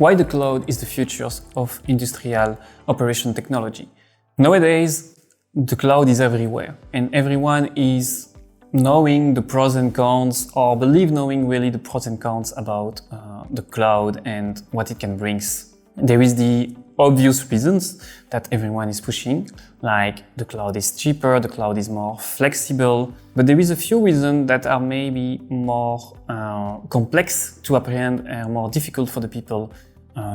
Why the cloud is the future of industrial operation technology. Nowadays, the cloud is everywhere and everyone is knowing the pros and cons or believe knowing really the pros and cons about the cloud and what it can bring. There is the obvious reasons that everyone is pushing, like the cloud is cheaper, the cloud is more flexible, but there is a few reasons that are maybe more complex to apprehend and more difficult for the people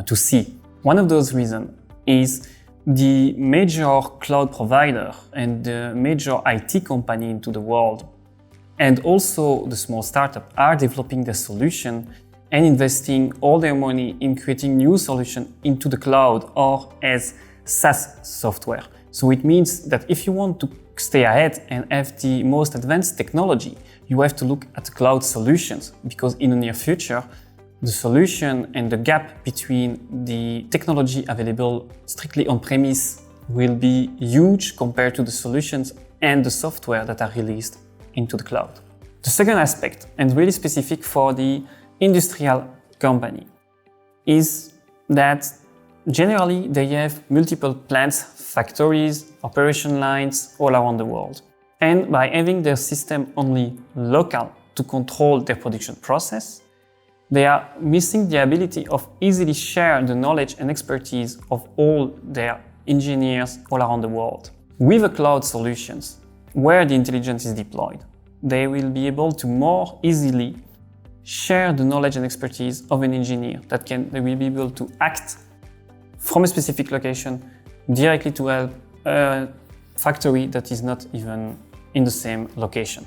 to see. One of those reasons is the major cloud provider and the major IT company into the world, and also the small startup, are developing their solution and investing all their money in creating new solutions into the cloud or as SaaS software. So it means that if you want to stay ahead and have the most advanced technology, you have to look at cloud solutions, because in the near future, the solution and the gap between the technology available strictly on-premise will be huge compared to the solutions and the software that are released into the cloud. The second aspect, and really specific for the industrial company, is that generally they have multiple plants, factories, operation lines all around the world. And by having their system only local to control their production process, they are missing the ability of easily share the knowledge and expertise of all their engineers all around the world. With a cloud solutions, where the intelligence is deployed, they will be able to more easily share the knowledge and expertise of an engineer they will be able to act from a specific location directly to help a factory that is not even in the same location.